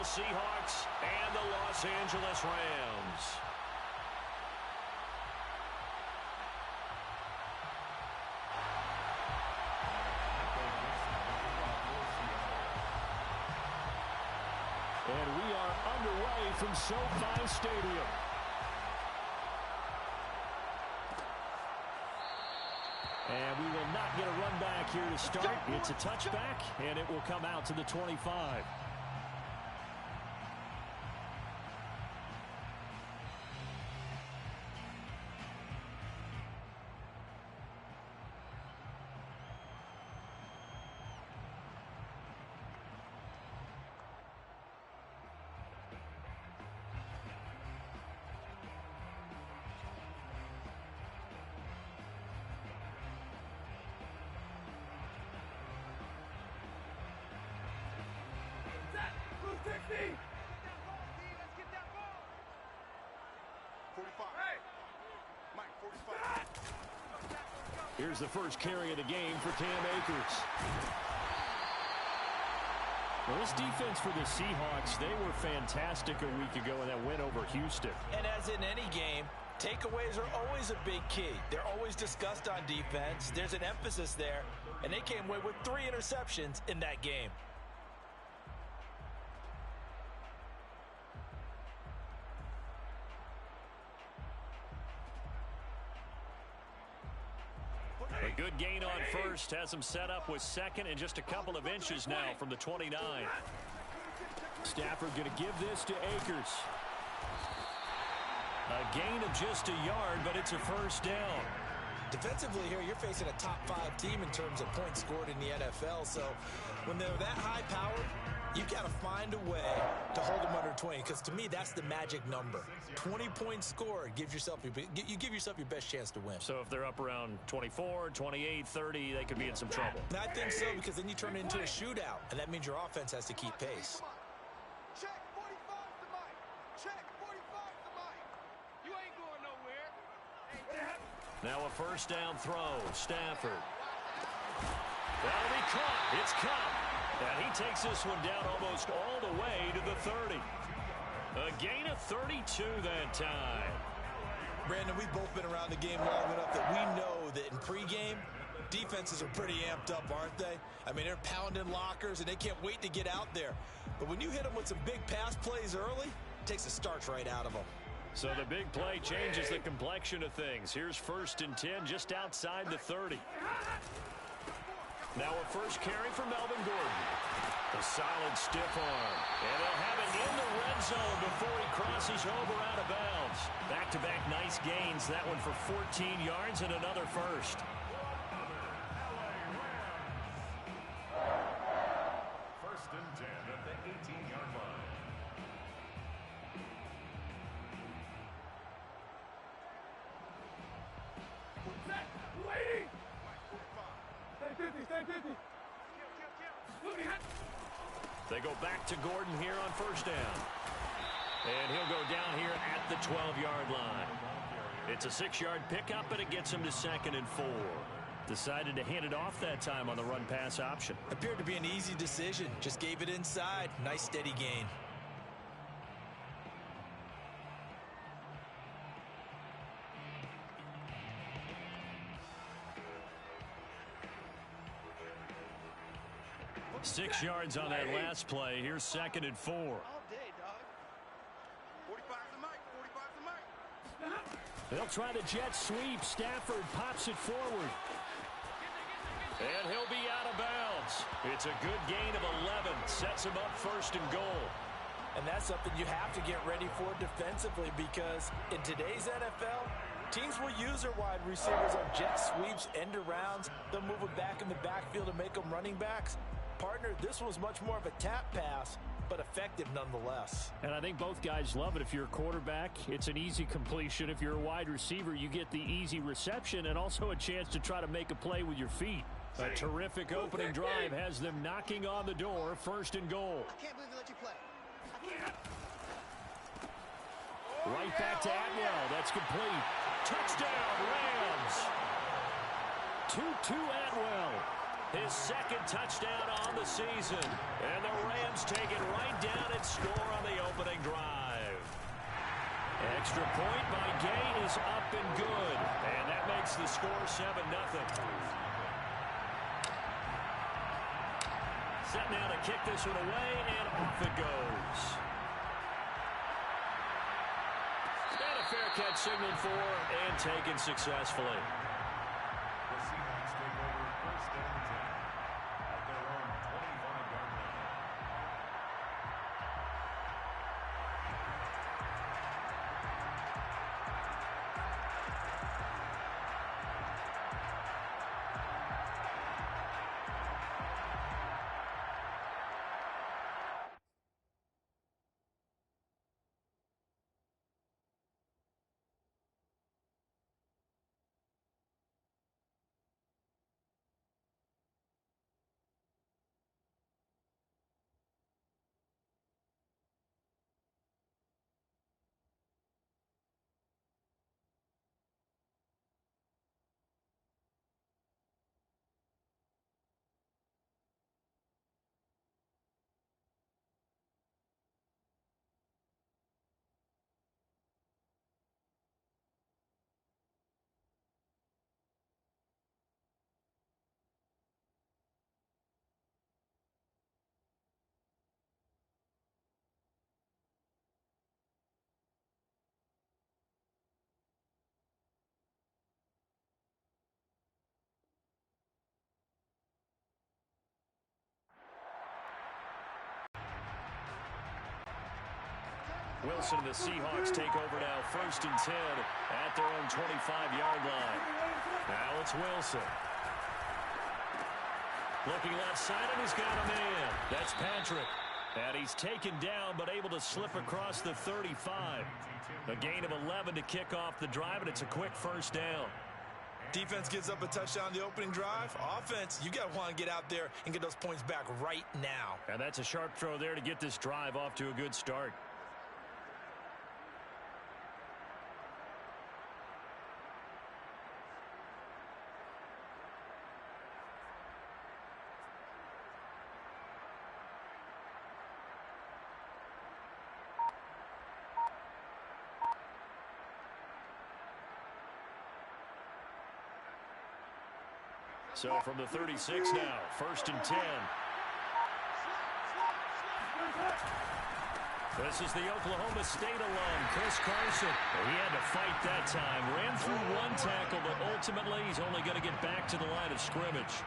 Seahawks and the Los Angeles Rams. And we are underway from SoFi Stadium. And we will not get a run back here to start. It's a touchback, and it will come out to the 25. Here's the first carry of the game for Cam Akers. Well, this defense for the Seahawks, they were fantastic a week ago in that win over Houston. And as in any game, takeaways are always a big key. They're always discussed on defense. There's an emphasis there, and they came away with 3 interceptions in that game. A good gain on first has him set up with second and just a couple of inches now from the 29. Stafford going to give this to Akers. A gain of just a yard, but it's a first down. Defensively here, you're facing a top 5 team in terms of points scored in the NFL. So when they're that high-powered, you've got to find a way to hold them under 20. Because to me, that's the magic number. 20 points scored, you give yourself your best chance to win. So if they're up around 24, 28, 30, they could be in some trouble. And I think so, because then you turn it into a shootout, and that means your offense has to keep pace. Check 45 to Mike. Check 45 to Mike. You ain't going nowhere. Now a first down throw. Stafford. That'll be caught. It's caught. And he takes this one down almost all the way to the 30. A gain of 32 that time. Brandon, we've both been around the game long enough that we know that in pregame, defenses are pretty amped up, aren't they? I mean, they're pounding lockers, and they can't wait to get out there. But when you hit them with some big pass plays early, it takes the starch right out of them. So the big play changes the complexion of things. Here's 1st and 10 just outside the 30. Now a first carry for Melvin Gordon. A solid stiff arm. And they'll have it in the red zone before he crosses over out of bounds. Back-to-back nice gains. That one for 14 yards and another first. First and 10 at the 18-yard line. Waiting. Stay 50. They go back to Gordon here on first down. And he'll go down here at the 12-yard line. It's a 6-yard pickup, but it gets him to 2nd and 4. Decided to hand it off that time on the run-pass option. Appeared to be an easy decision. Just gave it inside. Nice steady gain. Six yards on that last play. Here's 2nd and 4. All day, dog. 45 to Mike. 45 to Mike. They'll try the jet sweep. Stafford pops it forward. And he'll be out of bounds. It's a good gain of 11. Sets him up 1st and goal. And that's something you have to get ready for defensively, because in today's NFL, teams will use their wide receivers on jet sweeps, end arounds. They'll move it back in the backfield and make them running backs. Partner, this was much more of a tap pass, but effective nonetheless. And I think both guys love it. If you're a quarterback, it's an easy completion. If you're a wide receiver, you get the easy reception and also a chance to try to make a play with your feet. A terrific opening drive has them knocking on the door. 1st and goal. I can't believe they let you play. Right back to Atwell. That's complete. Touchdown, Rams. 2-2 Atwell. His second touchdown on the season. And the Rams take it right down and score on the opening drive. Extra point by Gay is up and good. And that makes the score 7-0. Set now to kick this one away, and off it goes. And a fair catch signaled for and taken successfully. The Seahawks take over first down and 10 at their own 25-yard line. Wilson and the Seahawks take over now, 1st and 10 at their own 25-yard line. Now it's Wilson. Looking left side, and he's got a man. That's Patrick. And he's taken down, but able to slip across the 35. A gain of 11 to kick off the drive, and it's a quick first down. Defense gives up a touchdown the opening drive. Offense, you got to want to get out there and get those points back right now. And that's a sharp throw there to get this drive off to a good start. So from the 36 now, 1st and 10. This is the Oklahoma State alum, Chris Carson. He had to fight that time. Ran through one tackle, but ultimately he's only going to get back to the line of scrimmage.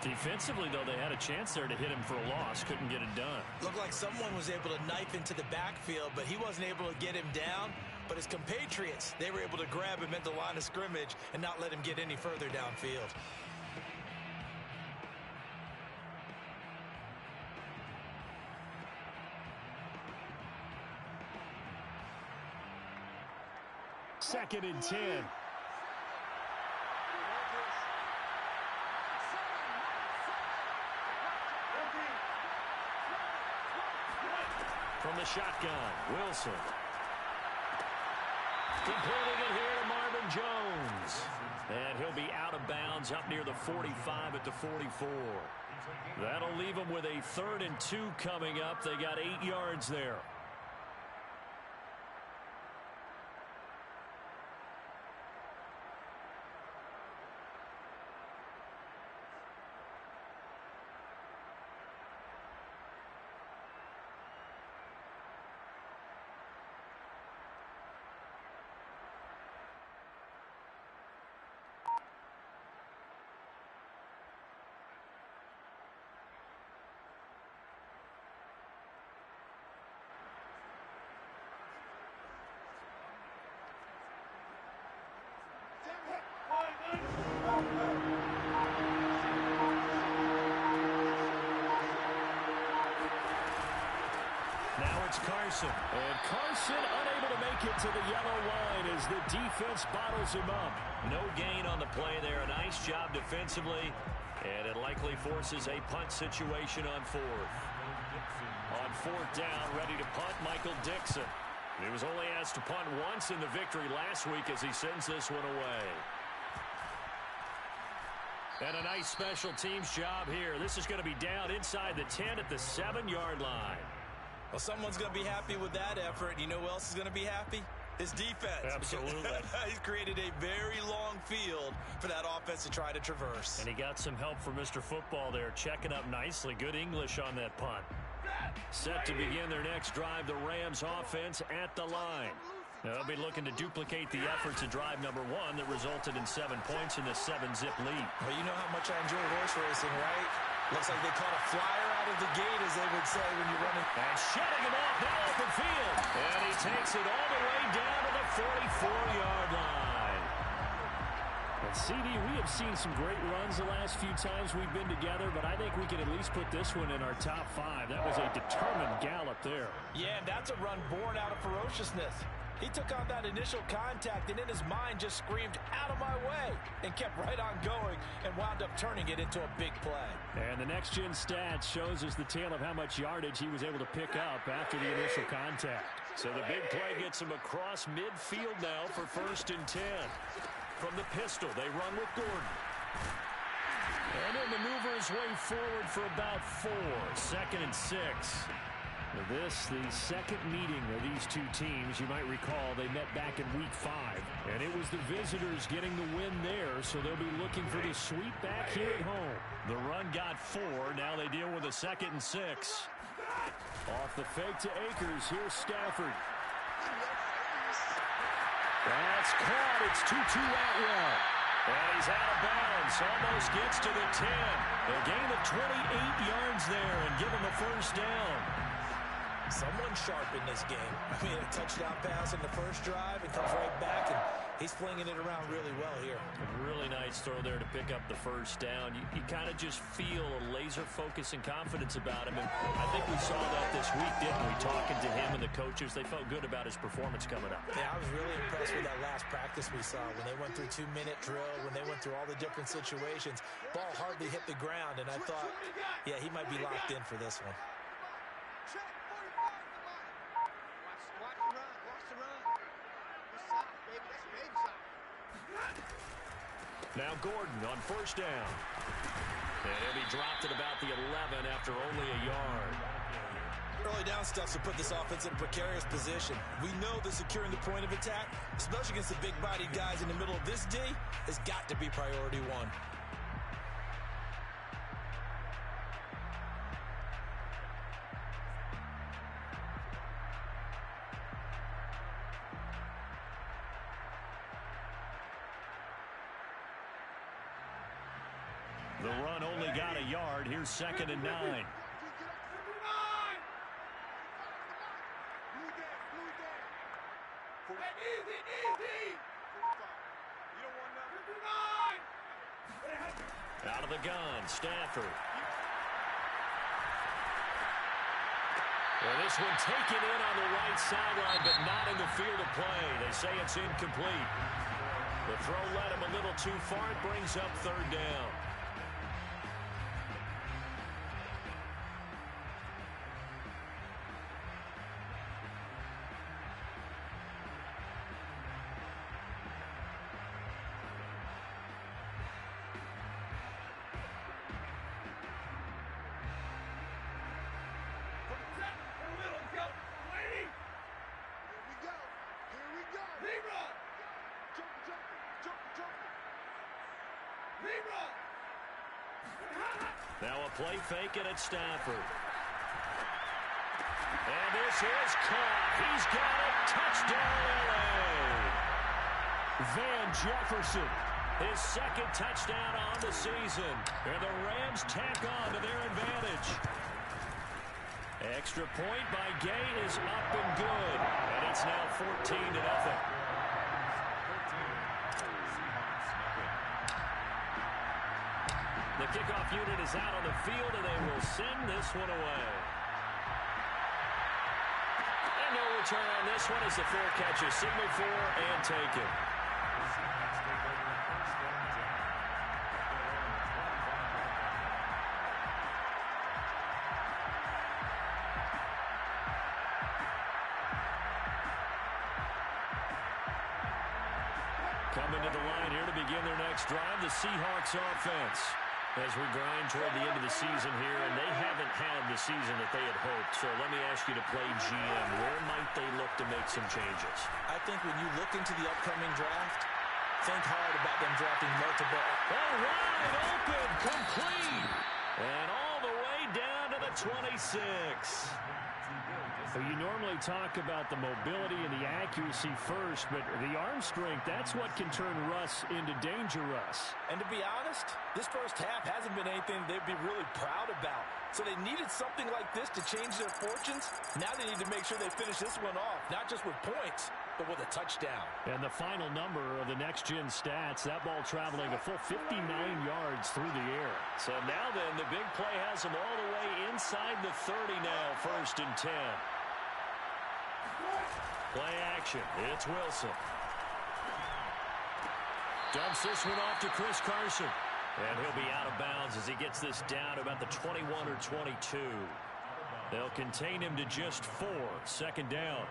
Defensively, though, they had a chance there to hit him for a loss. Couldn't get it done. Looked like someone was able to knife into the backfield, but he wasn't able to get him down. But his compatriots, they were able to grab him at the line of scrimmage and not let him get any further downfield. Second and 10. From the shotgun, Wilson. Completing it here to Marvin Jones. And he'll be out of bounds up near the 45 at the 44. That'll leave them with a 3rd and 2 coming up. They got 8 yards there. Now it's Carson. And Carson unable to make it to the yellow line as the defense bottles him up. No gain on the play there. A nice job defensively. And it likely forces a punt situation on 4th. On 4th down, ready to punt, Michael Dixon. He was only asked to punt once in the victory last week as he sends this one away. And a nice special teams job here. This is going to be down inside the 10 at the 7-yard line. Well, someone's going to be happy with that effort. You know who else is going to be happy? His defense. Absolutely. He's created a very long field for that offense to try to traverse. And he got some help from Mr. Football there, checking up nicely. Good English on that punt. Set to begin their next drive, the Rams offense at the line. Now, they'll be looking to duplicate the efforts of drive number 1 that resulted in 7 points in the 7-zip lead. Well, you know how much I enjoy horse racing, right? Looks like they caught a flyer out of the gate, as they would say when you're running. And shutting him off now open field. And he takes it all the way down to the 44-yard line. And CD, we have seen some great runs the last few times we've been together, but I think we can at least put this one in our top 5. That was a determined gallop there. Yeah, and that's a run born out of ferociousness. He took on that initial contact and in his mind just screamed, "Out of my way," and kept right on going and wound up turning it into a big play. And the next-gen stats shows us the tale of how much yardage he was able to pick up after the initial contact. So the big play gets him across midfield now for 1st and 10. From the pistol, they run with Gordon. And he'll maneuver his way forward for about 4. 2nd and 6. This, the second meeting of these two teams. You might recall they met back in week 5. And it was the visitors getting the win there, so they'll be looking for the sweep back here at home. The run got 4. Now they deal with a 2nd and 6. Off the fake to Akers. Here's Stafford. That's caught. It's Tutu Atwell. And he's out of bounds. Almost gets to the 10. A gain of 28 yards there and give him a 1st down. Someone sharp in this game. I mean, a touchdown pass in the first drive and comes right back, and he's flinging it around really well here. A really nice throw there to pick up the 1st down. You kind of just feel a laser focus and confidence about him, and I think we saw that this week, didn't we? Talking to him and the coaches, they felt good about his performance coming up. Yeah, I was really impressed with that last practice we saw when they went through 2-minute drill, when they went through all the different situations. Ball hardly hit the ground, and I thought, yeah, he might be locked in for this one. Check 45 to Mike. Watch the run. Watch the run. This side, baby. That's baby side. Now Gordon on 1st down. And he'll be dropped at about the 11 after only a yard. Early down stuff to put this offense in a precarious position. We know that securing the point of attack, especially against the big-bodied guys in the middle of this D, has got to be priority 1. The run only got a yard. Here's 2nd and 9. Out of the gun, Stafford. Well, this one taken in on the right sideline, but not in the field of play. They say it's incomplete. The throw led him a little too far. It brings up 3rd down. Now a play fake it at Stafford. And this is caught. He's got it. Touchdown, L.A. Van Jefferson, his 2nd touchdown on the season. And the Rams tack on to their advantage. Extra point by Gay is up and good. And it's now 14-0. The kickoff unit is out on the field, and they will send this one away. And no return on this one as the fair catch is signaled for and taken. Coming to the line here to begin their next drive, the Seahawks offense. As we grind toward the end of the season here, and they haven't had the season that they had hoped. So let me ask you to play GM. Where might they look to make some changes? I think when you look into the upcoming draft, think hard about them drafting multiple. Oh, wide open, complete. And all the way down to the 26. So you normally talk about the mobility and the accuracy first, but the arm strength, that's what can turn Russ into danger Russ. And to be honest, this first half hasn't been anything they'd be really proud about. So they needed something like this to change their fortunes. Now they need to make sure they finish this one off, not just with points, but with a touchdown. And the final number of the next-gen stats, that ball traveling a full 59 yards through the air. So now then, the big play has them all the way inside the 30 now, 1st and 10. Play action. It's Wilson. Dumps this one off to Chris Carson. And he'll be out of bounds as he gets this down to about the 21 or 22. They'll contain him to just 4. 2nd down.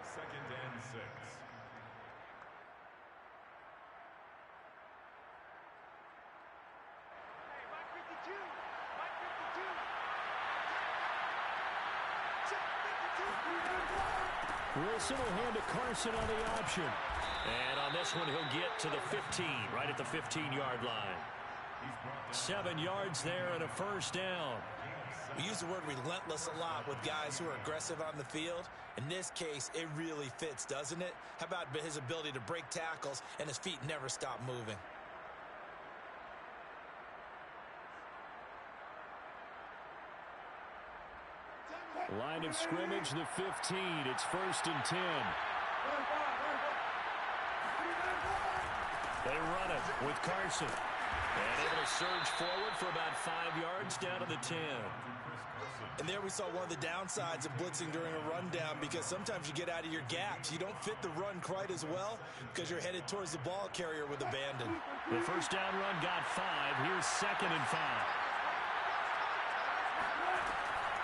2nd and 6. Hey, Mike 52. Mike 52. Check 52. Wilson will hand to Carson on the option. And on this one, he'll get to the 15, right at the 15-yard line. 7 yards there and a 1st down. We use the word relentless a lot with guys who are aggressive on the field. In this case, it really fits, doesn't it? How about his ability to break tackles and his feet never stop moving? Line of scrimmage, the 15. It's 1st and 10. They run it with Carson. And able to surge forward for about 5 yards down to the 10. And there we saw one of the downsides of blitzing during a rundown, because sometimes you get out of your gaps. You don't fit the run quite as well because you're headed towards the ball carrier with abandon. The 1st down run got 5. Here's 2nd and 5.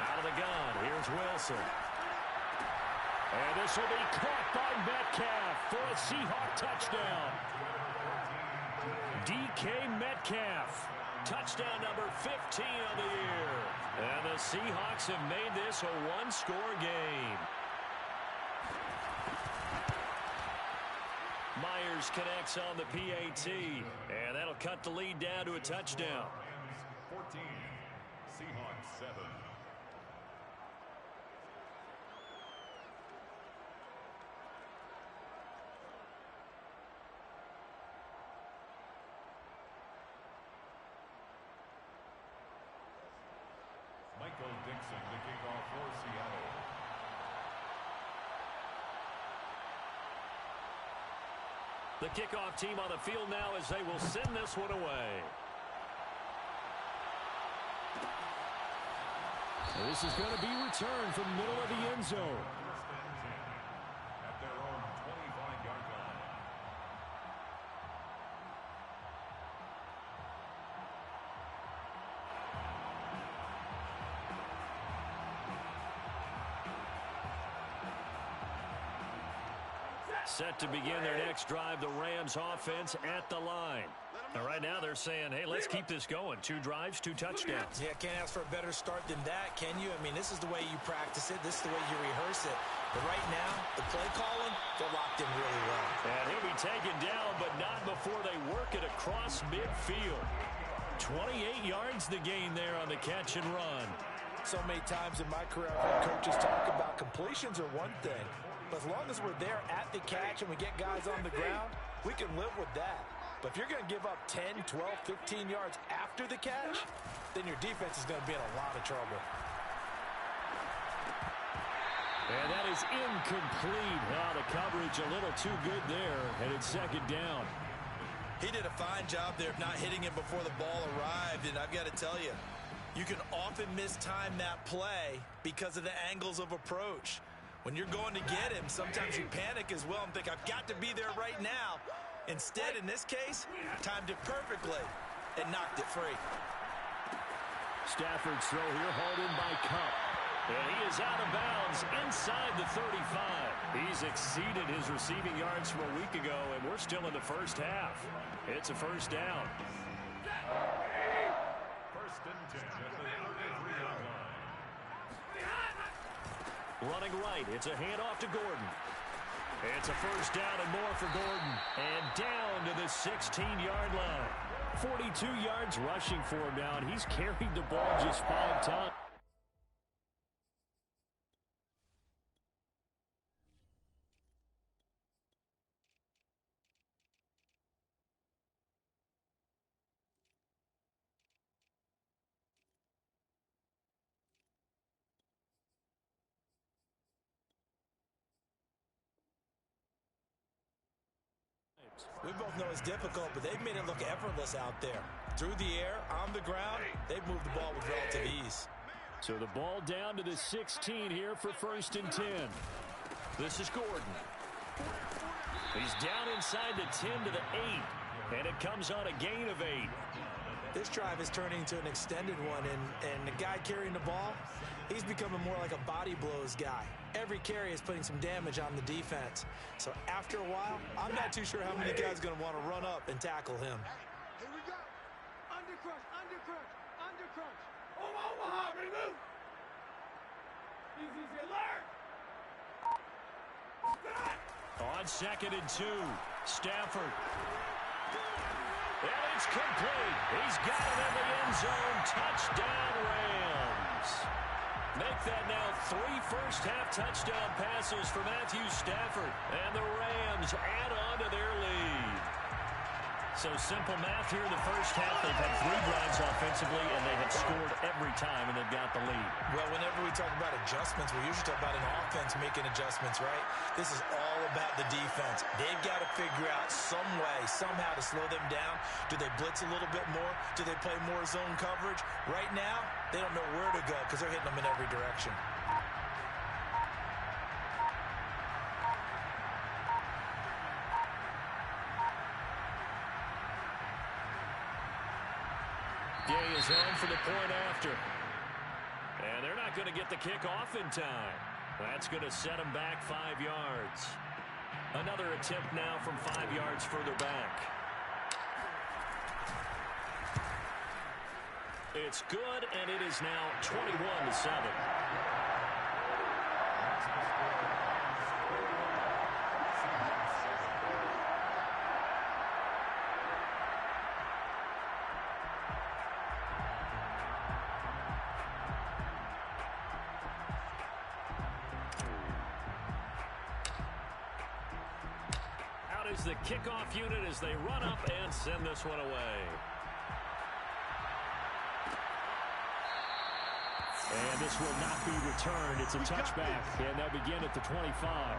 Out of the gun. Here's Wilson. And this will be caught by Metcalf for a Seahawk touchdown. DK Metcalf. Touchdown number 15 of the year. And the Seahawks have made this a one-score game. Myers connects on the PAT. And that'll cut the lead down to a touchdown. 14. Seahawks 7. Michael Dixon to kick off for Seattle. The kickoff team on the field now as they will send this one away. This is going to be returned from middle of the end zone. At their own 25-yard line. Set to begin their next drive, the Rams offense at the line. Now, right now they're saying, hey, let's keep this going. 2 drives, 2 touchdowns. Yeah, can't ask for a better start than that, can you? I mean, this is the way you practice it. This is the way you rehearse it. But right now, the play calling, they're locked in really well. And he'll be taken down, but not before they work it across midfield. 28 yards the gain there on the catch and run. So many times in my career, I've heard coaches talk about completions are one thing. But as long as we're there at the catch and we get guys on the ground, we can live with that. But if you're going to give up 10, 12, 15 yards after the catch, then your defense is going to be in a lot of trouble. And that is incomplete. Oh, the coverage a little too good there, and it's 2nd down. He did a fine job there of not hitting him before the ball arrived, and I've got to tell you, you can often mistime that play because of the angles of approach. When you're going to get him, sometimes you panic as well and think, I've got to be there right now. Instead, in this case, timed it perfectly and knocked it free. Stafford's throw here hauled in by Cup. And he is out of bounds inside the 35. He's exceeded his receiving yards from a week ago, and we're still in the first half. It's a first down. First and 10 at the 33-yard line. Running right. It's a handoff to Gordon. It's a first down and more for Gordon. And down to the 16-yard line. 42 yards rushing for him now, and he's carried the ball just 5 times. We both know it's difficult, but they've made it look effortless out there. Through the air, on the ground, they've moved the ball with relative ease. So the ball down to the 16 here for first and 10. This is Gordon. He's down inside the 10 to the 8, and it comes on a gain of 8. This drive is turning into an extended one, and the guy carrying the ball, he's becoming more like a body blows guy. Every carry is putting some damage on the defense. So after a while, I'm not too sure how many guys are going to want to run up and tackle him. Here we go. Undercrunch, undercrunch, undercrunch. On second and 2, Stafford. And it's complete. He's got it in the end zone. Touchdown, Rams. Make that now 3 first-half touchdown passes for Matthew Stafford. And the Rams add on to their lead. So simple math here in the first half. They've had 3 drives offensively, and they have scored every time, and they've got the lead. Well, whenever we talk about adjustments, we usually talk about an offense making adjustments, right? This is all about the defense. They've got to figure out some way, somehow to slow them down. Do they blitz a little bit more? Do they play more zone coverage? Right now, they don't know where to go because they're hitting them in every direction. Gay is on for the point after. And they're not going to get the kick off in time. That's going to set them back 5 yards. Another attempt now from 5 yards further back. It's good, and it is now 21-7. Is the kickoff unit as they run up and send this one away. And this will not be returned. It's a touchback, and they'll begin at the 25.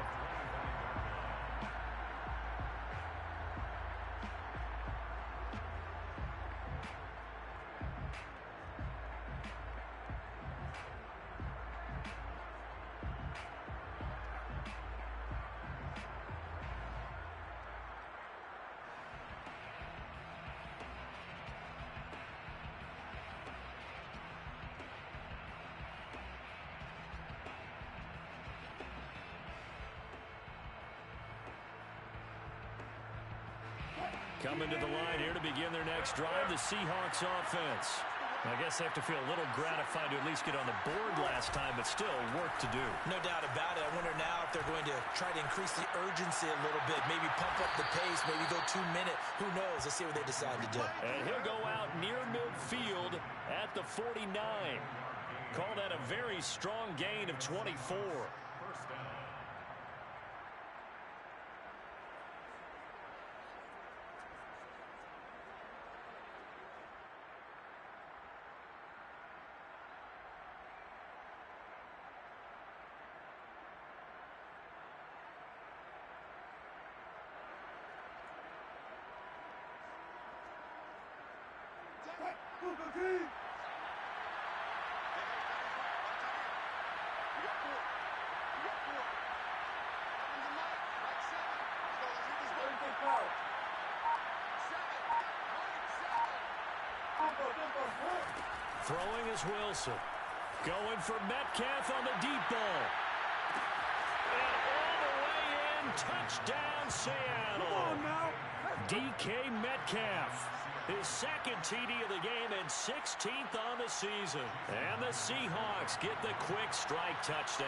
Coming to the line here to begin their next drive, the Seahawks offense. I guess they have to feel a little gratified to at least get on the board last time, but still work to do. No doubt about it. I wonder now if they're going to try to increase the urgency a little bit, maybe pump up the pace, maybe go 2 minute. Who knows? Let's see what they decide to do. And he'll go out near midfield at the 49. Call that a very strong gain of 24. First down. Throwing is Wilson. Going for Metcalf on the deep ball. And all the way in, touchdown Seattle. Come on now. DK Metcalf, his second TD of the game and 16th on the season. And the Seahawks get the quick strike touchdown.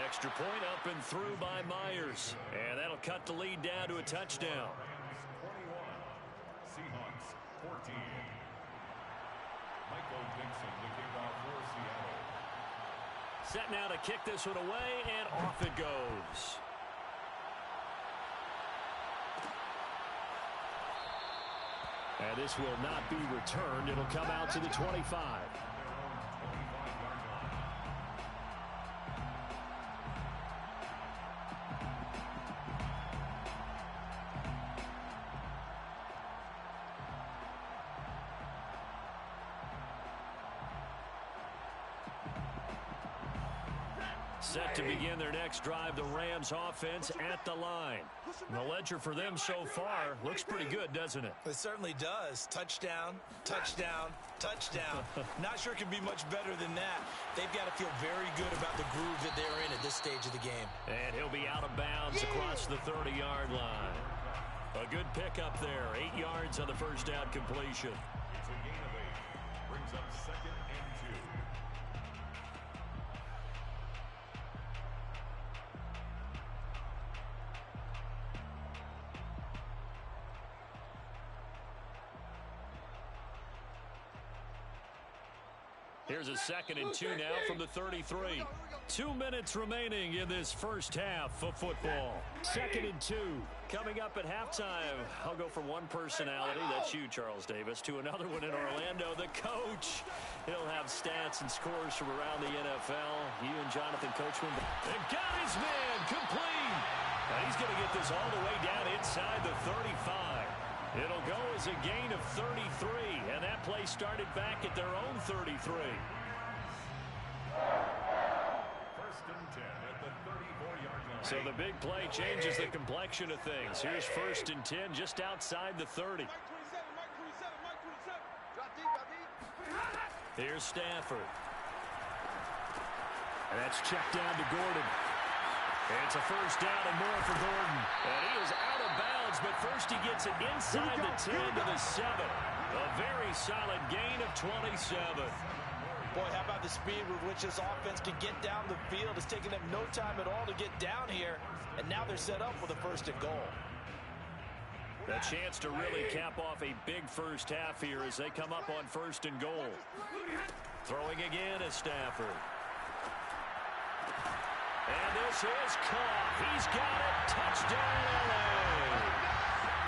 Extra point up and through by Myers. And that'll cut the lead down to a touchdown. 21. Seahawks 14. Michael Dixon, the kickoff for Seattle. Set now to kick this one away, and off it goes. And this will not be returned. It'll come out to the 25. Set to begin their next drive, the Rams offense at the line. The ledger for them so far looks pretty good, doesn't it? It certainly does. Touchdown, touchdown, touchdown. Not sure it can be much better than that. They've got to feel very good about the groove that they're in at this stage of the game. And he'll be out of bounds across the 30-yard line. A good pickup there. 8 yards on the first down completion. It's a gain of 8. Brings up 2nd and 2. Here's a 2nd and 2 now from the 33. 2 minutes remaining in this first half of football. 2nd and 2. Coming up at halftime, I'll go from one personality, that's you, Charles Davis, to another one in Orlando, the coach. He'll have stats and scores from around the NFL. You and Jonathan Coachman. And got his man complete. Now he's going to get this all the way down inside the 35. It'll go as a gain of 33, and that play started back at their own 33. 1st and 10 at the 34-yard line. So the big play changes the complexion of things. Here's 1st and 10 just outside the 30. Here's Stafford. And that's checked down to Gordon. It's a first down and more for Gordon. And he is out of bounds, but first he gets it inside the 10 to the 7. A very solid gain of 27. Boy, how about the speed with which this offense can get down the field? It's taken them no time at all to get down here, and now they're set up with a 1st and goal. A chance to really cap off a big first half here as they come up on 1st and goal. Throwing again is Stafford. And this is caught. He's got it. Touchdown, LA.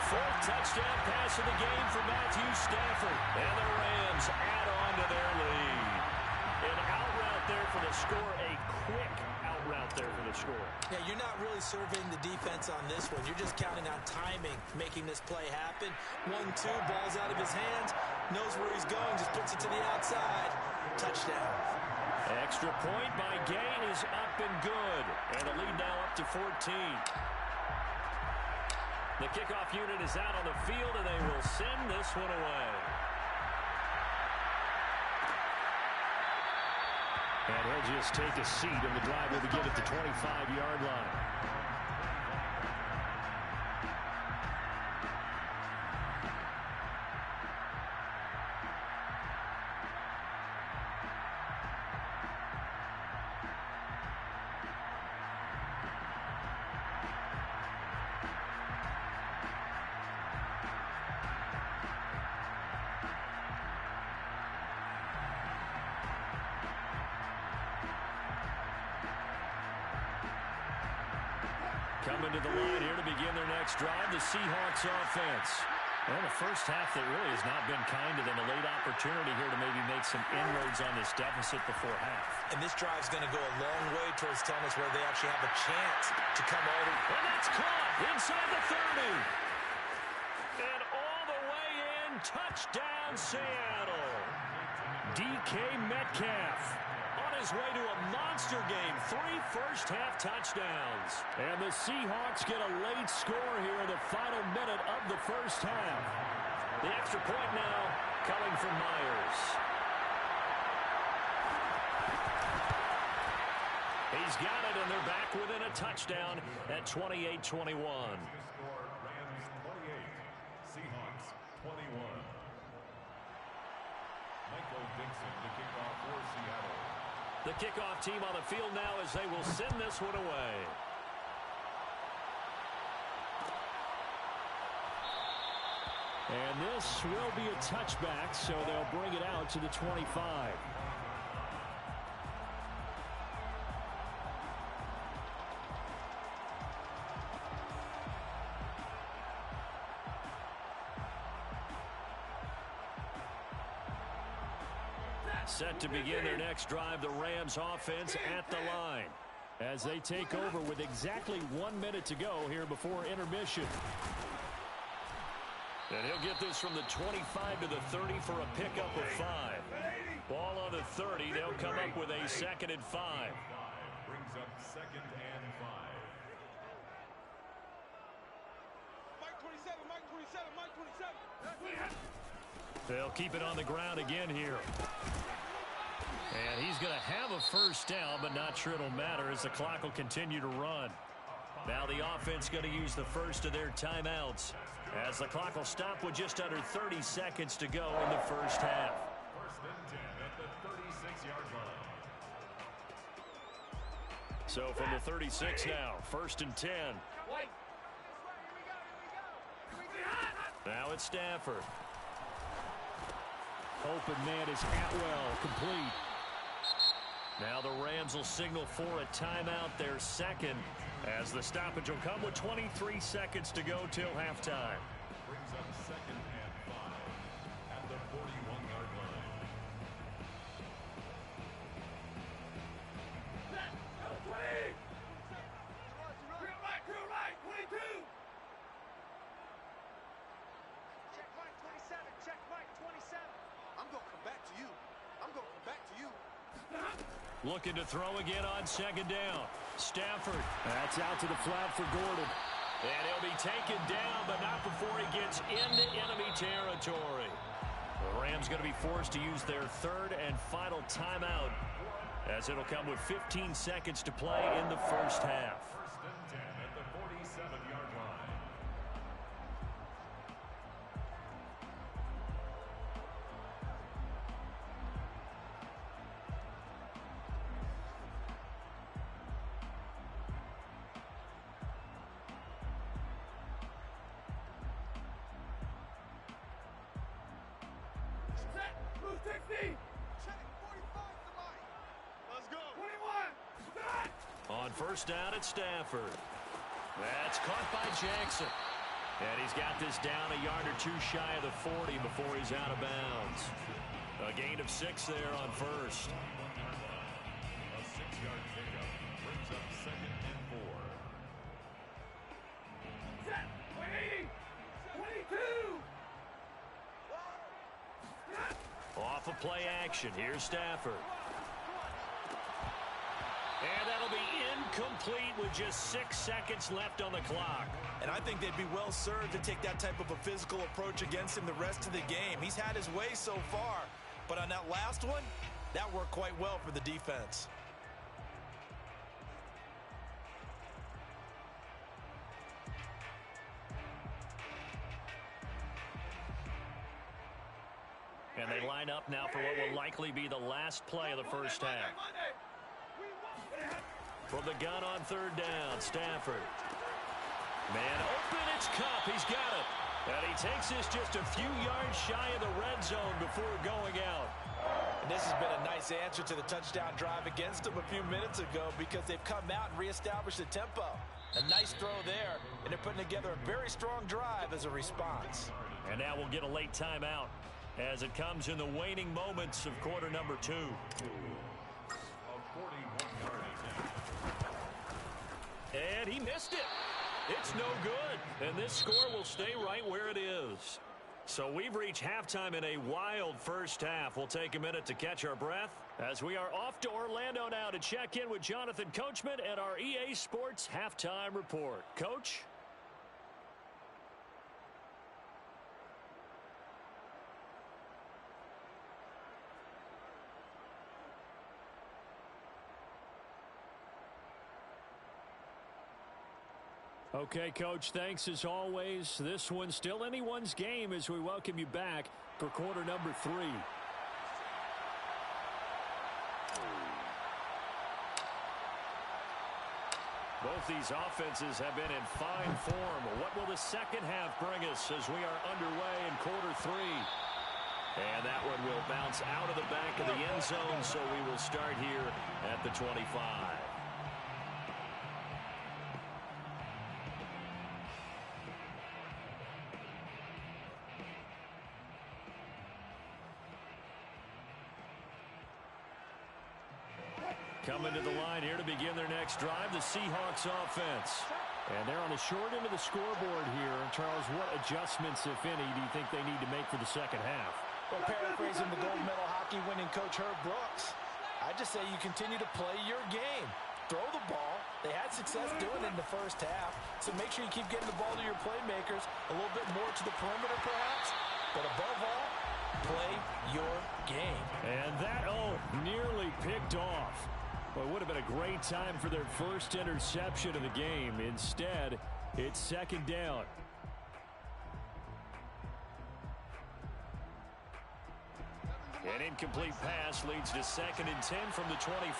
4th touchdown pass of the game for Matthew Stafford. And the Rams add on to their lead. An out route there for the score. A quick out route there for the score. Yeah, you're not really surveying the defense on this one. You're just counting on timing, making this play happen. 1-2, ball's out of his hands. Knows where he's going, just puts it to the outside. Touchdown. Extra point by Gain is up and good. And the lead now up to 14. The kickoff unit is out on the field, and they will send this one away. And he'll just take a seat, and the drive will begin at the 25-yard line. Coming to the line here to begin their next drive, the Seahawks offense. Well, the first half that really has not been kind to them. A late opportunity here to maybe make some inroads on this deficit before half. And this drive's going to go a long way towards telling us where they actually have a chance to come over. And that's caught inside the 30. And all the way in, touchdown Seattle. DK Metcalf on his way to a monster game. 3 first-half touchdowns. And the Seahawks get a late score here in the final minute of the first half. The extra point now coming from Myers. He's got it, and they're back within a touchdown at 28-21. Rams 28, Seahawks 21. Michael Dixon to kick off for Seattle. The kickoff team on the field now as they will send this one away. And this will be a touchback, so they'll bring it out to the 25. Set to begin their next drive, the Rams offense at the line as they take over with exactly 1 minute to go here before intermission. And he'll get this from the 25 to the 30 for a pickup of 5. Ball on the 30. They'll come up with a 2nd and 5. Brings up 2nd and 5. Mike 27, Mike 27, Mike 27. They'll keep it on the ground again here. And he's going to have a first down, but not sure it'll matter as the clock will continue to run. Now the offense going to use the first of their timeouts as the clock will stop with just under 30 seconds to go in the first half. 1st and 10 at the 36-yard line. So from the 36 now, 1st and 10. Now it's Stafford. Open man is Atwell, complete. Now the Rams will signal for a timeout, their 2nd, as the stoppage will come with 23 seconds to go till halftime. Brings up 2nd and 5 at the 41-yard line. Check Mike 27, check Mike 27. I'm going to come back to you. I'm going to come back to you. Looking to throw again on 2nd down. Stafford. That's out to the flat for Gordon. And he'll be taken down, but not before he gets into enemy territory. The Rams going to be forced to use their 3rd and final timeout as it'll come with 15 seconds to play in the first half. 1st and 10 at the 47-yard line. Check 45 to Mike. Let's go. 21. On 1st down at Stafford. That's caught by Jackson. And he's got this down a yard or 2 shy of the 40 before he's out of bounds. A gain of 6 there on 1st. A 6-yard pickup brings up 2nd and 4. Off of play action. Here's Stafford. And that'll be incomplete with just 6 seconds left on the clock. And I think they'd be well served to take that type of a physical approach against him the rest of the game. He's had his way so far, but on that last one, that worked quite well for the defense. And they line up now for what will likely be the last play of the first half. From the gun on 3rd down, Stafford. Man open, it's Kupp. He's got it. And he takes this just a few yards shy of the red zone before going out. And this has been a nice answer to the touchdown drive against them a few minutes ago because they've come out and reestablished the tempo. A nice throw there, and they're putting together a very strong drive as a response. And now we'll get a late timeout as it comes in the waning moments of quarter number 2. A 41-yard attempt. And he missed it. It's no good. And this score will stay right where it is. So we've reached halftime in a wild first half. We'll take a minute to catch our breath as we are off to Orlando now to check in with Jonathan Coachman and our EA Sports Halftime Report. Coach? Okay, Coach, thanks as always. This one's still anyone's game as we welcome you back for quarter number 3. Both these offenses have been in fine form. What will the second half bring us as we are underway in quarter 3? And that one will bounce out of the back of the end zone, so we will start here at the 25. Coming to the line here to begin their next drive, the Seahawks offense. And they're on the short end of the scoreboard here. Charles, what adjustments, if any, do you think they need to make for the second half? Well, paraphrasing the gold medal hockey winning coach Herb Brooks, I just say you continue to play your game. Throw the ball. They had success doing it in the first half, so make sure you keep getting the ball to your playmakers, a little bit more to the perimeter perhaps, but above all, play your game. And that, nearly picked off. Well, it would have been a great time for their first interception of the game. Instead, it's second down. An incomplete pass leads to 2nd and 10 from the 25.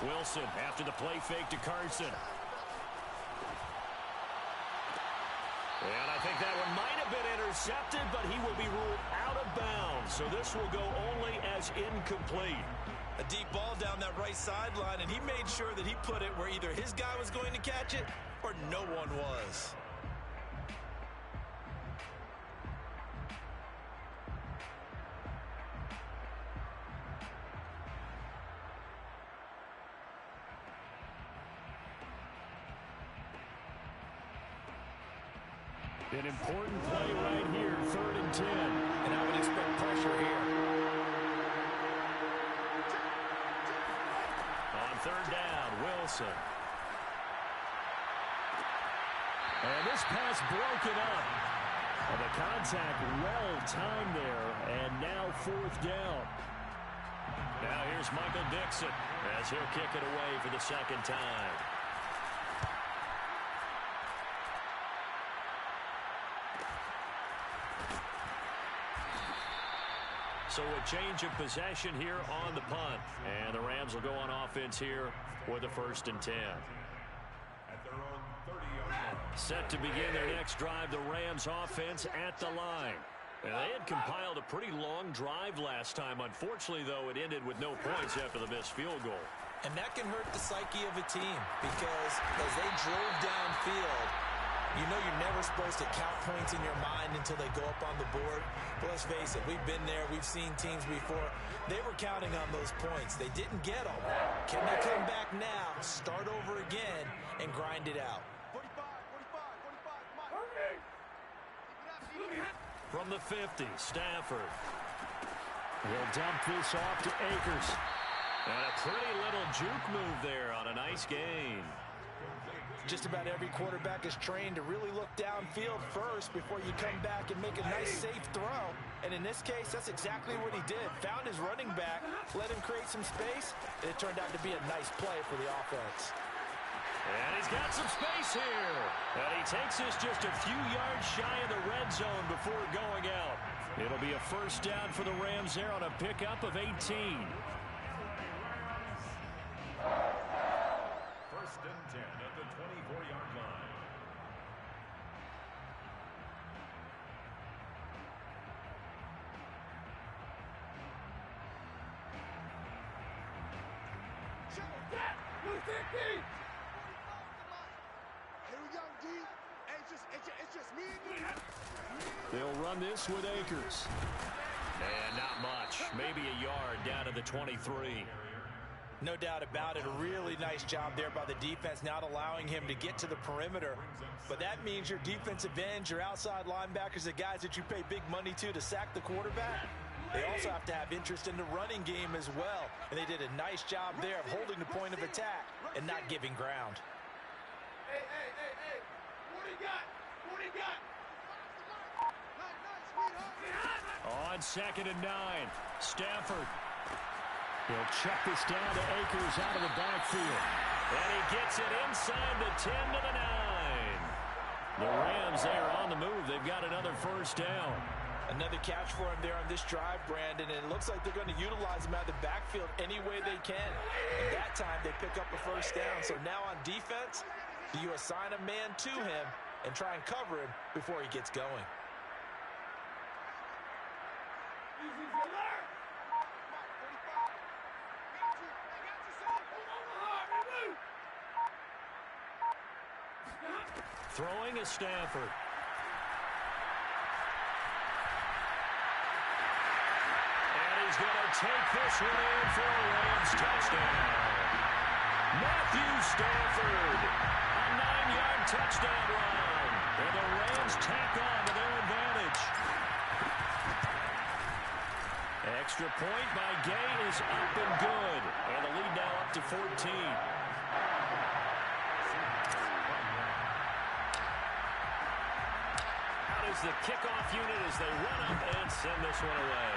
Wilson after the play fake to Carson. And I think that one might have been intercepted, but he will be ruled out of bounds. So this will go only as incomplete. A deep ball down that right sideline, and he made sure that he put it where either his guy was going to catch it or no one was. An important play right here, 3rd and 10. And I would expect pressure here. On 3rd down, Wilson. And this pass broken up. And the contact well timed there, and now 4th down. Now here's Michael Dixon as he'll kick it away for the 2nd time. So a change of possession here on the punt. And the Rams will go on offense here with a 1st and 10. At their own 30-yard line. Set to begin their next drive, the Rams offense at the line. And they had compiled a pretty long drive last time. Unfortunately, though, it ended with no points after the missed field goal. And that can hurt the psyche of a team because as they drove downfield, you know you're never supposed to count points in your mind until they go up on the board. But let's face it, we've been there. We've seen teams before. They were counting on those points. They didn't get them. Can they come back now, start over again, and grind it out? 45, 45, 45, come on. From the 50, Stafford. He'll dump this off to Akers. And a pretty little juke move there on a nice gain. Just about every quarterback is trained to really look downfield first before you come back and make a nice, safe throw. And in this case, that's exactly what he did. Found his running back, let him create some space, and it turned out to be a nice play for the offense. And he's got some space here. And he takes this just a few yards shy of the red zone before going out. It'll be a 1st down for the Rams there on a pickup of 18. 1st and 10 at the 24-yard line. Here we go, D. It's just me and you. They'll run this with Akers. And not much. Maybe a yard down to the 23. No doubt about it. A really nice job there by the defense, not allowing him to get to the perimeter. But that means your defensive ends, your outside linebackers, the guys that you pay big money to sack the quarterback, they also have to have interest in the running game as well. And they did a nice job there of holding the point of attack and not giving ground. Hey, what do you got? What do you got? On 2nd and 9, Stafford. He'll check this down to Akers out of the backfield. And he gets it inside the 10 to the 9. The Rams, they are on the move. They've got another first down. Another catch for him there on this drive, Brandon, and it looks like they're going to utilize him out of the backfield any way they can. And that time, they pick up a first down. So now on defense, do you assign a man to him and try and cover him before he gets going? Throwing is Stafford. And he's going to take this one in for a Rams touchdown. Matthew Stafford, a 9-yard touchdown run. And the Rams tack on to their advantage. Extra point by Gay is up and good. And the lead now up to 14. The kickoff unit as they run up and send this one away.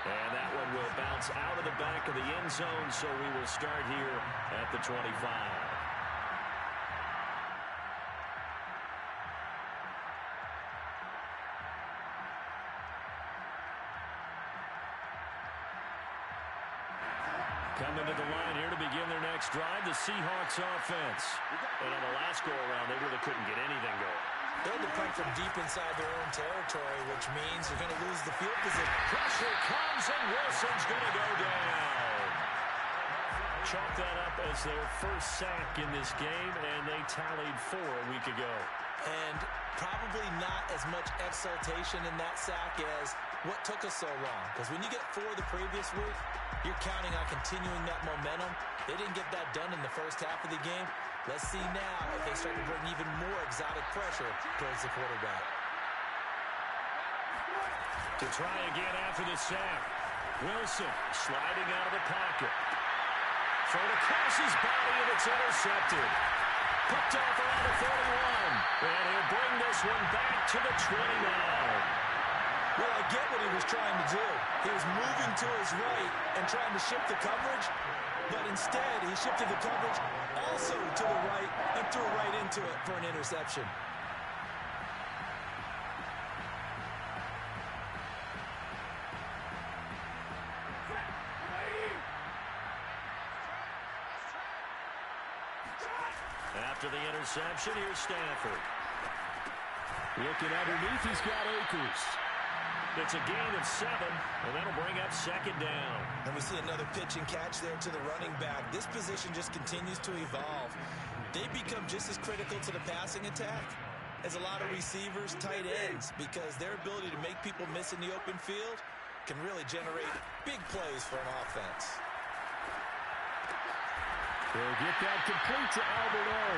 And that one will bounce out of the back of the end zone, so we will start here at the 25. Coming to the line here to begin their next drive, the Seahawks offense. And on the last go-around, they really couldn't get anything going. They'll punt from deep inside their own territory, which means they're going to lose the field position. Pressure comes, and Wilson's going to go down. Chalk that up as their first sack in this game, and they tallied 4 a week ago. And probably not as much exultation in that sack as what took us so long. Because when you get 4 the previous week, you're counting on continuing that momentum. They didn't get that done in the first half of the game. Let's see now if they start to bring even more exotic pressure towards the quarterback. To try again after the sack. Wilson sliding out of the pocket. Thrown across his body, and it's intercepted. Picked off around the 41. And he'll bring this one back to the 29. Well, I get what he was trying to do. He was moving to his right and trying to shift the coverage, but instead he shifted the coverage also to the right and threw right into it for an interception. After the interception, here's Stafford. Looking underneath, he's got Akers. It's a gain of 7, and that'll bring up 2nd down. And we see another pitch and catch there to the running back. This position just continues to evolve. They become just as critical to the passing attack as a lot of receivers, tight ends, because their ability to make people miss in the open field can really generate big plays for an offense. They'll get that complete to Albert O.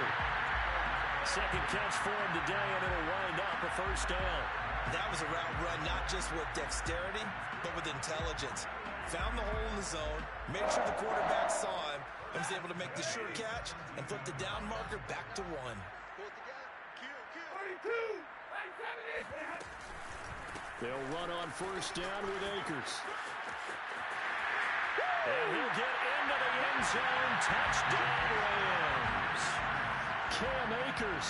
Second catch for him today, and it'll wind up a first down. That was a route run not just with dexterity, but with intelligence. Found the hole in the zone, made sure the quarterback saw him, and was able to make the sure catch and flip the down marker back to 1. Pull it together. 32. They'll run on first down with Akers. And he'll get into the end zone. Touchdown, Rams. Cam Akers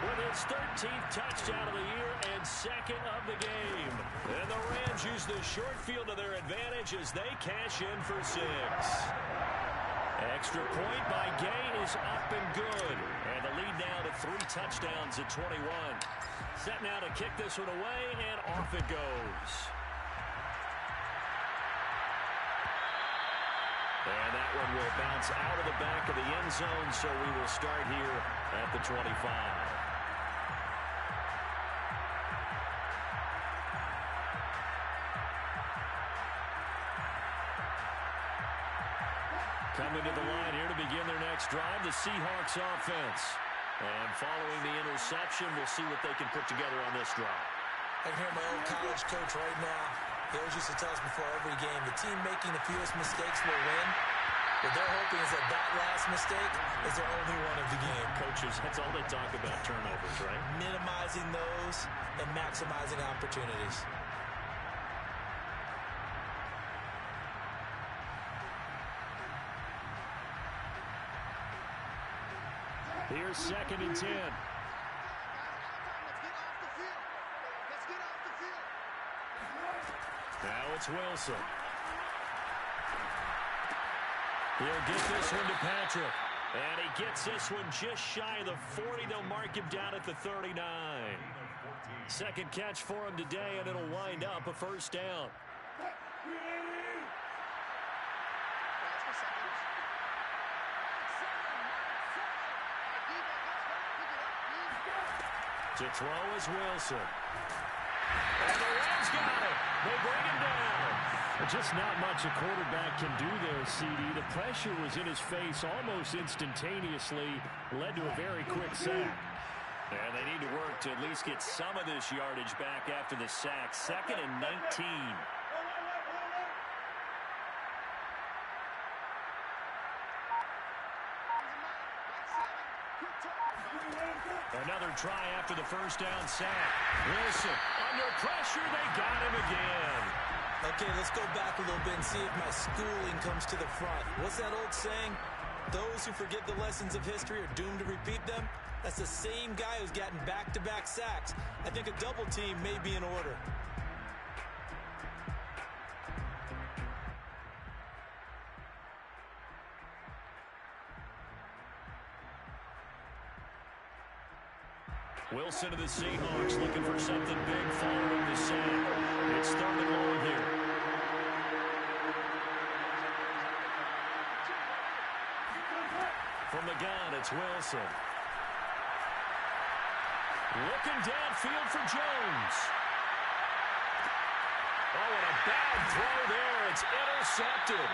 with his 13th touchdown of the year and 2nd of the game. And the Rams use the short field to their advantage as they cash in for 6. Extra point by Gay is up and good. And the lead now to 3 touchdowns at 21. Set now to kick this one away, and off it goes. And that one will bounce out of the back of the end zone, so we will start here at the 25. Coming to the line here to begin their next drive, the Seahawks offense. And following the interception, we'll see what they can put together on this drive. I can hear my old college coach right now. He always used to tell us before every game, the team making the fewest mistakes will win. What they're hoping is that that last mistake is their only one of the game. Coaches, that's all they talk about, turnovers, right? Minimizing those and maximizing opportunities. Here's 2nd and 10. Let's get off the field. Let's get off the field. Now it's Wilson. He'll get this one to Patrick. And he gets this one just shy of the 40. They'll mark him down at the 39. Second catch for him today, and it'll wind up a first down. To throw is Wilson. And the Rams got it. They bring him down. Just not much a quarterback can do there, CD. The pressure was in his face almost instantaneously. Led to a very quick sack. And they need to work to at least get some of this yardage back after the sack. 2nd and 19. Another try after the first down sack. Wilson under pressure. They got him again. Okay, let's go back a little bit and see if my schooling comes to the front. What's that old saying? Those who forget the lessons of history are doomed to repeat them. That's the same guy who's gotten back-to-back sacks. I think a double team may be in order. Wilson to the Seahawks looking for something big following the sack. It's 3rd and long here. From the gun, it's Wilson. Looking downfield for Jones. Oh, and a bad throw there. It's intercepted.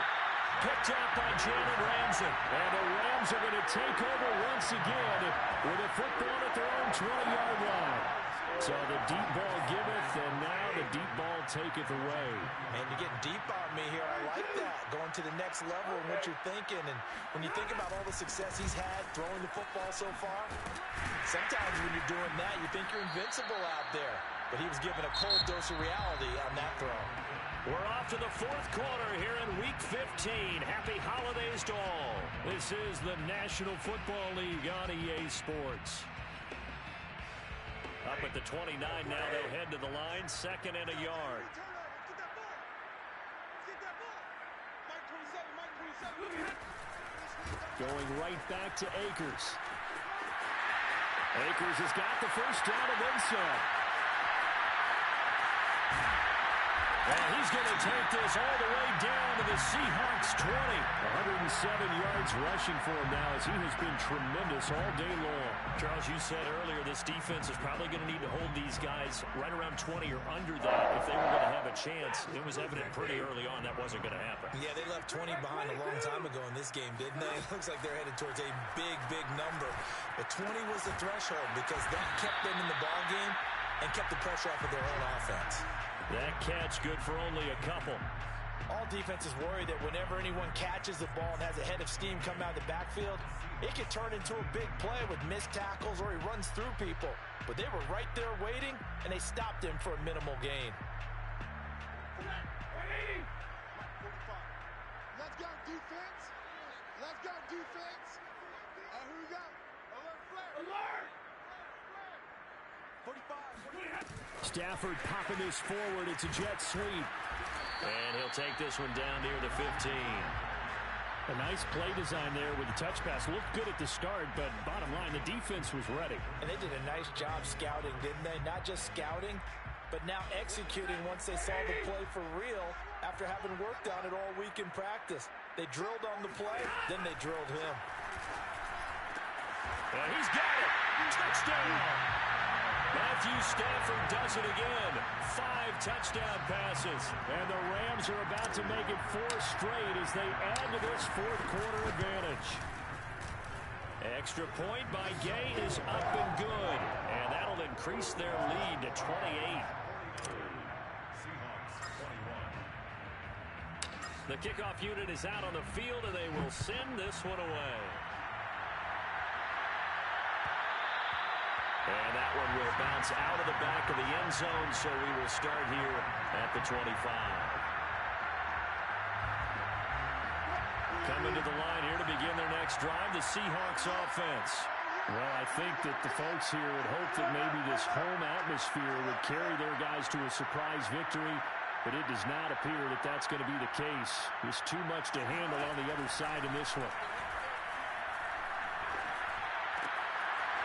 Picked up by Jalen Ramsey. And the Rams are going to take over once again with a football at their own 20-yard line. So the deep ball giveth, and now the deep ball taketh away. Man, you're getting deep on me here. I like that. Going to the next level in what you're thinking. And when you think about all the success he's had throwing the football so far, sometimes when you're doing that, you think you're invincible out there. But he was given a cold dose of reality on that throw. We're off to the 4th quarter here in Week 15. Happy holidays to all. This is the National Football League on EA Sports. Up at the 29 now, they'll head to the line. 2nd and a yard. Going right back to Akers. Akers has got the first down and then some. And he's going to take this all the way down to the Seahawks 20. 107 yards rushing for him now as he has been tremendous all day long. Charles, you said earlier this defense is probably going to need to hold these guys right around 20 or under that if they were going to have a chance. It was evident pretty early on that wasn't going to happen. Yeah, they left 20 behind a long time ago in this game, didn't they? It looks like they're headed towards a big, big number. But 20 was the threshold because that kept them in the ball game and kept the pressure off of their own offense. That catch good for only a couple. All defenses worry that whenever anyone catches the ball and has a head of steam come out of the backfield, it could turn into a big play with missed tackles or he runs through people. But they were right there waiting, and they stopped him for a minimal gain. Let's go, defense. Let's go, defense. Who we got? Alert, flare. Alert! 45. Stafford popping this forward. It's a jet sweep. And he'll take this one down near the 15. A nice play design there with the touch pass. Looked good at the start, but bottom line, the defense was ready. And they did a nice job scouting, didn't they? Not just scouting, but now executing once they saw the play for real after having worked on it all week in practice. They drilled on the play, then they drilled him. And he's got it. Touchdown. Matthew Stafford does it again. 5 touchdown passes. And the Rams are about to make it 4 straight as they add to this fourth quarter advantage. Extra point by Gay is up and good. And that'll increase their lead to 28. The kickoff unit is out on the field, and they will send this one away. And that one will bounce out of the back of the end zone, so we will start here at the 25. Coming to the line here to begin their next drive, the Seahawks offense. Well, I think that the folks here had hoped that maybe this home atmosphere would carry their guys to a surprise victory, but it does not appear that that's going to be the case. There's too much to handle on the other side in this one.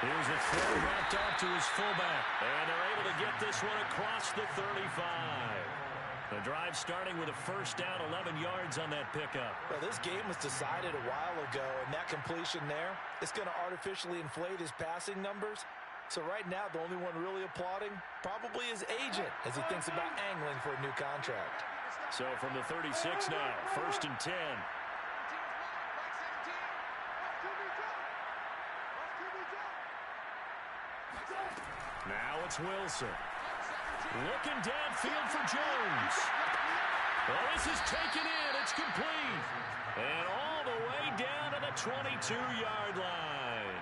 Here's a throw wrapped off to his fullback. And they're able to get this one across the 35. The drive starting with a first down, 11 yards on that pickup. Well, this game was decided a while ago, and that completion there is going to artificially inflate his passing numbers. So right now, the only one really applauding probably his agent as he thinks about angling for a new contract. So from the 36 now, first and 10. Now it's Wilson. Looking downfield for Jones. Well, this is taken in. It's complete. And all the way down to the 22-yard line.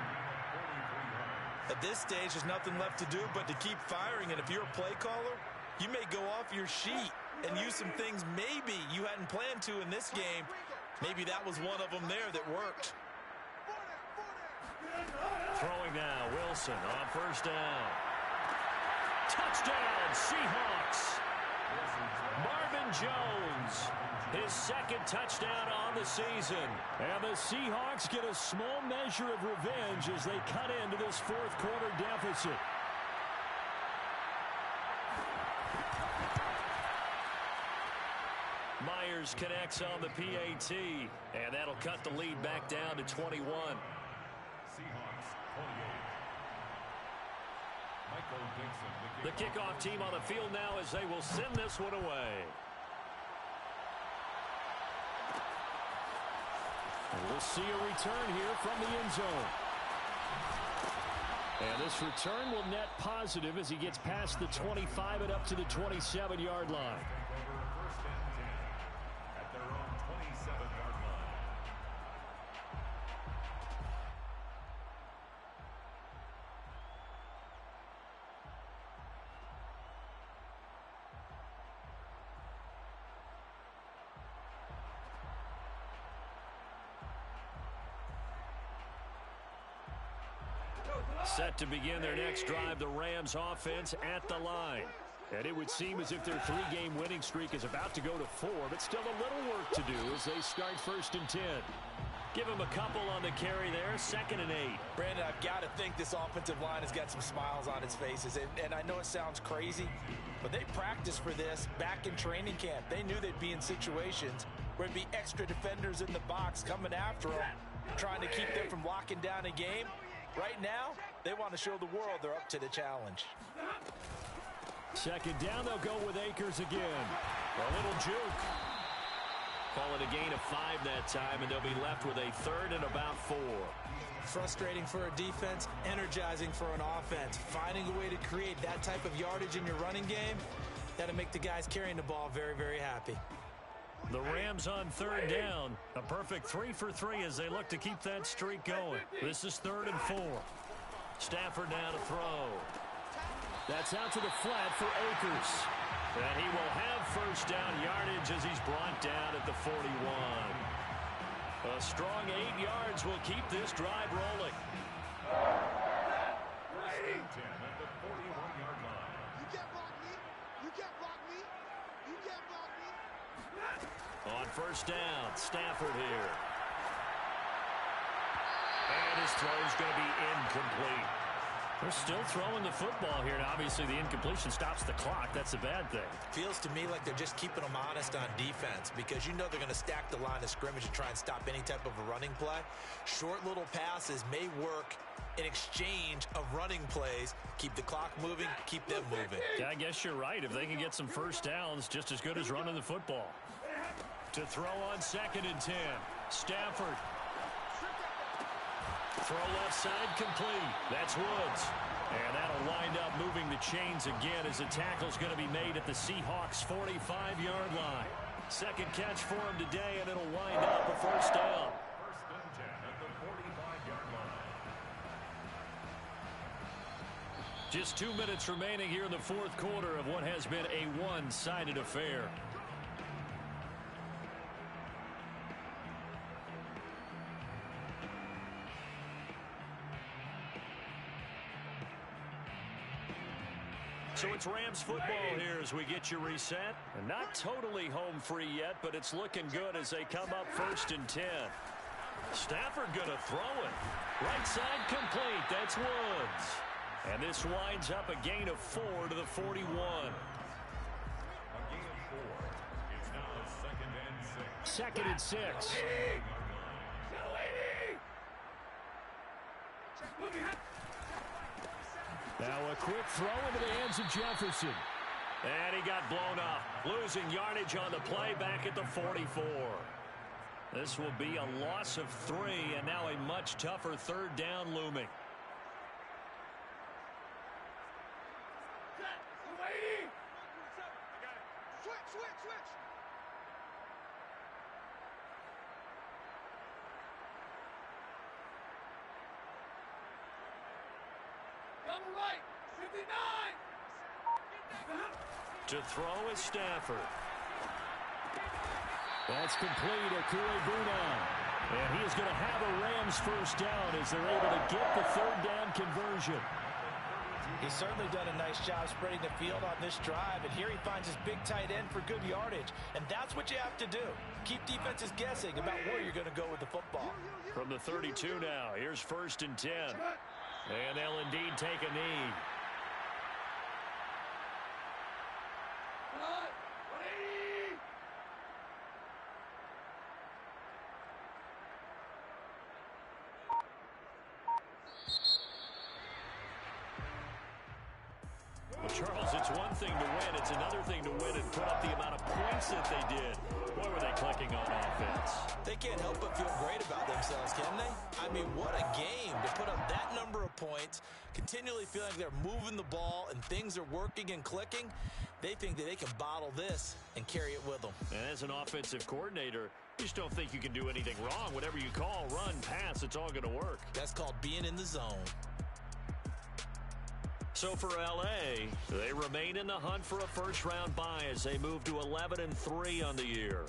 At this stage, there's nothing left to do but to keep firing. And if you're a play caller, you may go off your sheet and use some things maybe you hadn't planned to in this game. Maybe that was one of them there that worked. Throwing now, Wilson on first down. Touchdown, Seahawks. Marvin Jones, his second touchdown on the season. And the Seahawks get a small measure of revenge as they cut into this fourth quarter deficit. Myers connects on the PAT, and that'll cut the lead back down to 21. Seahawks 28. Michael Dixon, The kickoff team on the field now as they will send this one away. And we'll see a return here from the end zone. And this return will net positive as he gets past the 25 and up to the 27-yard line. first and 10 at their own 27-yard line. Set to begin their next drive, the Rams offense at the line. And it would seem as if their 3-game winning streak is about to go to 4, but still a little work to do as they start first and 10. Give him a couple on the carry there, 2nd and 8. Brandon, I've got to think this offensive line has got some smiles on its faces. And I know it sounds crazy, but they practiced for this back in training camp. They knew they'd be in situations where there'd be extra defenders in the box coming after them, trying to keep them from locking down a game. Right now, they want to show the world they're up to the challenge. Second down, they'll go with Akers again. A little juke. Call it a gain of 5 that time, and they'll be left with a 3rd and about 4. Frustrating for a defense, energizing for an offense. Finding a way to create that type of yardage in your running game, that'll make the guys carrying the ball very, very happy. The Rams on 3rd down. A perfect 3 for 3 as they look to keep that streak going. This is 3rd and 4. Stafford now to throw. That's out to the flat for Akers. And he will have first down yardage as he's brought down at the 41. A strong 8 yards will keep this drive rolling. First and 10 at the 41-yard line. You can't block me. You can't block me. You can't block me. On first down, Stafford here. And his throw is going to be incomplete. They're still throwing the football here, and obviously the incompletion stops the clock. That's a bad thing. Feels to me like they're just keeping them honest on defense because you know they're going to stack the line of scrimmage and try and stop any type of a running play. Short little passes may work in exchange of running plays. Keep the clock moving, keep them moving. Yeah, I guess you're right. If they can get some first downs, just as good as running the football. To throw on 2nd and 10. Stafford. Throw left side complete. That's Woods. And that'll wind up moving the chains again as the tackle's going to be made at the Seahawks' 45-yard line. Second catch for him today, and it'll wind up a first down. First and 10 at the 45-yard line. Just 2 minutes remaining here in the fourth quarter of what has been a one-sided affair. So it's Rams football here as we get you reset. And not totally home free yet, but it's looking good as they come up 1st and 10. Stafford going to throw it. Right side complete. That's Woods. And this winds up a gain of 4 to the 41. A gain of 4. It's now 2nd and 6. 2nd and 6. Now a quick throw into the hands of Jefferson. And he got blown up. Losing yardage on the play back at the 44. This will be a loss of 3, and now a much tougher 3rd down looming. Switch. Right, 59. To throw is Stafford. That's complete. Akure-Bunan. And he is going to have a Rams first down as they're able to get the 3rd down conversion. He's certainly done a nice job spreading the field on this drive, and here he finds his big tight end for good yardage. And that's what you have to do. Keep defenses guessing about where you're going to go with the football. From the 32 now, here's 1st and 10. And they'll indeed take a knee. Well, Charles, it's one thing to win. It's another thing to win and put up the amount of points that they did. Boy, were they clicking on offense. They can't help but feel great about themselves, can they? I mean, what a game to put up that number of points, continually feeling like they're moving the ball and things are working and clicking. They think that they can bottle this and carry it with them. And as an offensive coordinator, you just don't think you can do anything wrong. Whatever you call, run, pass, it's all going to work. That's called being in the zone. So for L.A., they remain in the hunt for a first-round bye as they move to 11-3 on the year.